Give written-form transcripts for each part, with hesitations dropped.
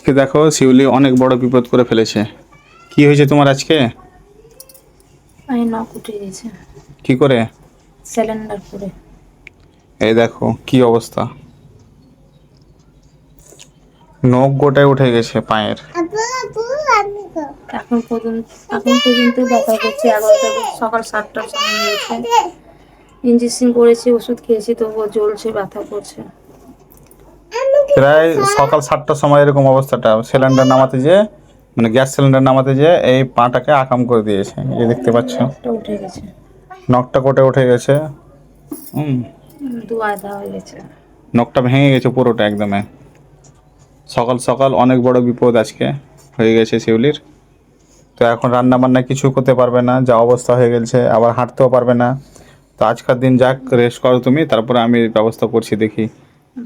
আজকে দেখো শিউলি অনেক বড় বিপদ করে ফেলেছে। কি হয়েছে তোমার আজকে? আমি নখ উঠে গেছে কি করে? সিলিন্ডার করে। এই দেখো কি অবস্থা, নখ গোটায় উঠে গেছে পায়ের। এখন পর্যন্ত ব্যথা করছে। 11টা সকাল 7টার সময় হয়েছে। ইঞ্জেকশন করেছি, ওষুধ খেয়েছি, তবুও জ্বলছে, ব্যথা করছে। প্রায় সকাল 7টার সময় এরকম অবস্থাটা, সিলিন্ডার নামাতে যে মানে গ্যাস সিলিন্ডার নামাতে যে এই পাটাকে আকাম করে দিয়েছে, এই যে দেখতে পাচ্ছ নখটা উঠে গেছে, নখটা কোটে উঠে গেছে। দু আধা হয়ে গেছে। নখটা ভেঙে গেছে পুরোটা একদমে। সকাল সকাল অনেক বড় বিপদ আজকে হয়ে গেছে শিউলির। তো এখন রান্না বান্না কিছু করতে পারবে না, যা অবস্থা হয়ে গেছে, আবার হাঁটতেও পারবে না। তো আজকের দিন যাক, রেস্ট করো তুমি, তারপরে আমি ব্যবস্থা করছি, দেখি।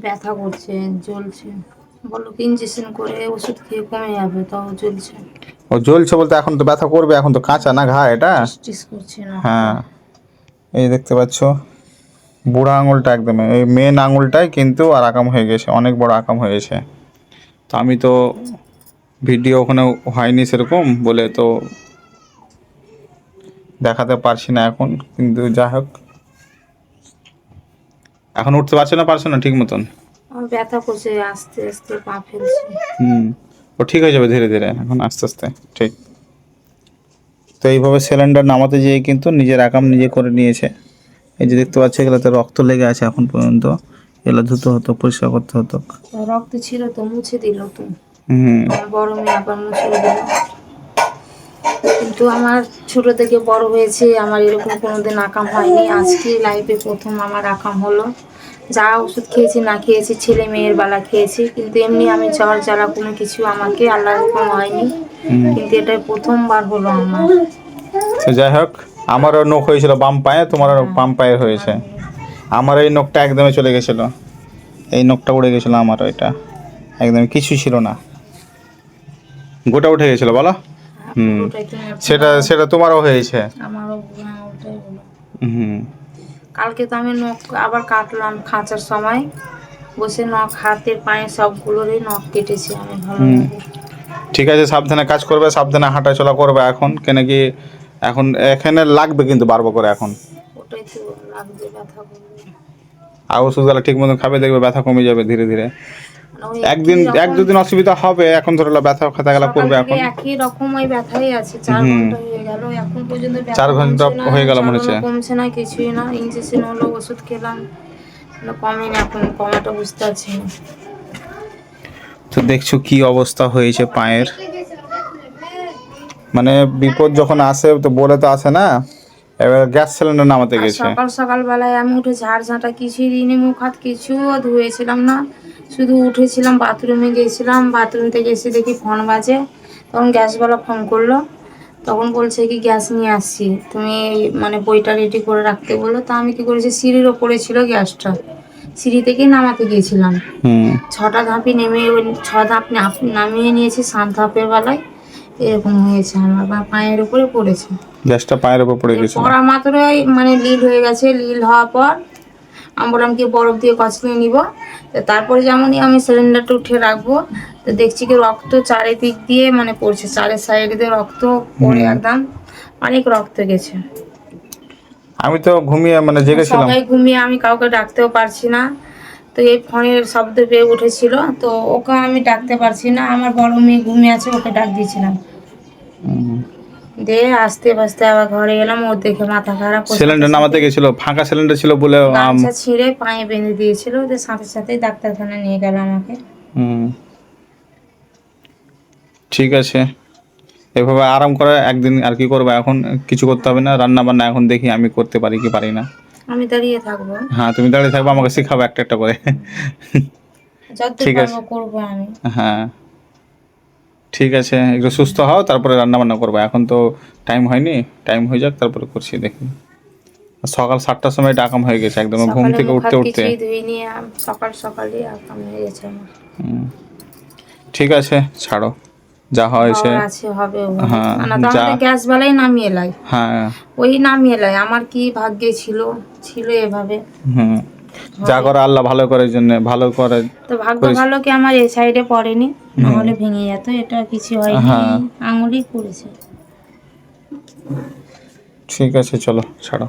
ব্যথা করছে, জ্বলছে। বললো কি ইঞ্জেকশন করে ওষুধ খেয়ে কমে যাবে, তাও জ্বলছে। ও জ্বলছে বলতে এখন তো ব্যথা করবে, এখন তো কাঁচা না ঘা এটা। টিস টিস করছে নখটা। হ্যাঁ, এই দেখতে পাচ্ছ বুড়া আঙুলটা একদম, এই মেন আঙুলটাই কিন্তু আর আকাম হয়ে গেছে, অনেক বড় আকাম হয়ে গেছে। তো আমি তো ভিডিও ওখানে হয়নি সেরকম বলে তো দেখাতে পারছি না এখন, কিন্তু যাই হোক। এখন উঠতে পারছো না ঠিক মতন? আমার ব্যথা করছে, আস্তে আস্তে পা ফেলছি। ও ঠিক হয়ে যাবে ধীরে ধীরে, এখন আস্তে আস্তে ঠিক। তো এইভাবে সিলিন্ডার নামাতে যেয়ে কিন্তু নিজের আকাম নিজে করে নিয়েছে। এই যে দেখতে পাচ্ছি এগুলোতে রক্ত লেগে আছে এখন পর্যন্ত, এগুলো ধুতে হতো, পরিষ্কার করতে হতো। রক্ত ছিল তো মুছে দিল তো। হুম। আমার বড় মেয়ে আবার মুছে দিল। কিন্তু আমার ছোট থেকে বড় হয়েছে, আমার এরকম কোনোদিন আকাম হয়নি। আজকে লাইফে প্রথম আমার আকাম হলো। যা ওষুধ খেয়েছি না খেয়েছি, ছেলে মেয়ের বেলা খেয়েছি, কিন্তু এমনি আমি জ্বর জ্বালা কোনো কিছু আমাকে আল্লাহ রকম হয়নি। কিন্তু এটাই প্রথমবার হলো আমার। তো যাই হোক, আমারও নখ হয়েছিল বাম পায়ে, তোমারও বাম পায়ে হয়েছে। আমার এই নখটা একদমই চলে গেছিলো, এই নখটা উড়ে গেছিলো আমারও, এটা একদম কিছু ছিল না, গোটা উঠে গেছিলো বলো। পুরোটাই তো সেটা সেটা তোমারও হয়েছে। আমারও ওটাই হলো। হুম। কালকে তো আমি নখ আবার কাটলাম খাঁচার সময়, বসে নখ হাতের পায়ে সবগুলোরই নখ কেটেছি আমি ভালোভাবে। ঠিক আছে, সাবধানে কাজ করবে, সাবধানে হাঁটা চলা করবে এখন, কেন কি এখন এখানে লাগবে কিন্তু বারবার করে এখন। ওটাই তো লাগবে, ব্যথা করবে। আর ওষুধগুলো ঠিক মতন খাবে, দেখবে ব্যথা কমে যাবে ধীরে ধীরে। মানে ওই একদিন একই এক রকম দুদিন অসুবিধা হবে, এখন ধরো ব্যথা খাতা গেলা সকাল করবে থেকে এখন। একই রকম ওই ব্যথাই আছে। 4 হুম। ঘন্টা হয়ে গেল, এখন পর্যন্ত ব্যথা 4 ঘন্টা কমছে না, হয়ে গেল মনে জ্বালানো হচ্ছে। কমছে না, কিছুই না। ইঞ্জেকশন হলো, ওষুধ খেলাম, কমেনি। এখন কমাটা বুঝতে পারছি না। তো দেখছো কি অবস্থা হয়েছে পায়ের। মানে বিপদ যখন আসে তো বলে তো আসে না, এবার গ্যাস সিলিন্ডার নামাতে আর গেছে। সকাল সকাল বেলায় আমি উঠে ঝাড় ঝাঁটা কিছুই দিইনি, মুখ হাত কিছুও ধুয়েছিলাম না। শুধু উঠেছিলাম, বাথরুমে গিয়েছিলাম, বাথরুম থেকে এসে দেখি ফোন বাজে। তখন গ্যাসওয়ালা ফোন করলো, তখন বলছে কি গ্যাস নিয়ে আসছি, তুমি মানে বইটা রেডি করে রাখতে বললো। তা আমি কি করেছি, সিঁড়ির ওপরে ছিল গ্যাসটা, সিঁড়ি থেকেই নামাতে গিয়েছিলাম। 6টা ধাপই নেমে, ওই 6 ধাপ নামিয়ে নিয়েছি। 7 ধাপের বেলায় এরকম হয়েছে, আমার বা পায়ের উপরে পড়েছে। গ্যাসটা পায়ের উপর পড়ে গেছিল। পড়া মাত্রই মানে লিল হয়ে গেছে। লিল হওয়ার পর আমি বললাম কি বরফ দিয়ে কচলিয়ে নিব। তো তারপরে যেমনই আমি সিলিন্ডারটা উঠে রাখবো, তো দেখছি কি রক্ত চারিদিক দিয়ে মানে পড়ছে, চারের সাইড দিয়ে রক্ত পড়ে একদম অনেক রক্ত গেছে। আমি তো ঘুমিয়ে মানে জেগেছিলাম। সবাই ঘুমিয়ে, আমি কাউকে ডাকতেও পারছি না। তো এই ফোনের শব্দ পেয়ে উঠেছিল, তো ওকে আমি ডাকতে পারছি না। আমার বড় মেয়ে ঘুমিয়ে আছে, ওকে ডাক দিয়েছিলাম। দিয়ে আস্তে আস্তে আবার ঘরে এলাম, ও দেখে মাথা খারাপ। ওর সাথে সিলিন্ডার নামাতে সাথে গেছিল, ফাঁকা সিলিন্ডার ছিল বলে গামছা ছিঁড়ে পায়ে বেঁধে দিয়েছিল, ওদের সাথে সাথেই ডাক্তারখানা নিয়ে গেল আমাকে। হুম। ঠিক আছে, এভাবে আরাম করে একদিন আর কি করবে, এখন কিছু করতে হবে না, রান্না বান্না এখন দেখি আমি করতে পারি কি পারি না। আমি দাঁড়িয়ে থাকবো, হ্যাঁ, তুমি দাঁড়িয়ে থাকবে, আমাকে শেখাবে একটা একটা করে। যতদূর ঠিক আছে। পারবো করবো আমি। হ্যাঁ, ঠিক আছে, একটু সুস্থ হও, তারপরে রান্না বান্না করবো। এখন তো টাইম হয়নি, টাইম হয়ে যাক তারপরে করছি, দেখি। সকাল 7টার সময় ডাকাম হয়ে গেছে একদম, ঘুম সকালে থেকে মুখ উঠতে হাত উঠতে। কিছুই ধুইনি, সকাল সকালই আকাম হয়ে গেছে আমার। ঠিক আছে, ছাড়ো, যা হয়েছে। হওয়ার আছে, হবে হবে। হ্যাঁ, না তো যা। আমাদের গ্যাস বেলায় নামিয়ে এলাই, হ্যাঁ। ওই নামিয়ে এলাই। আমার কি ভাগ্যে ছিল, ছিল এভাবে। হুম। যা করে আল্লাহ ভালো করার জন্য, ভালো করে। তো ভাগ্য ভালো কি আমার এই সাইডে পড়েনি, নাহলে ভেঙে যেত। এটা কিছু হয়নি, হ্যাঁ। আঙুলই পড়েছে। ঠিক আছে, চলো ছাড়ো।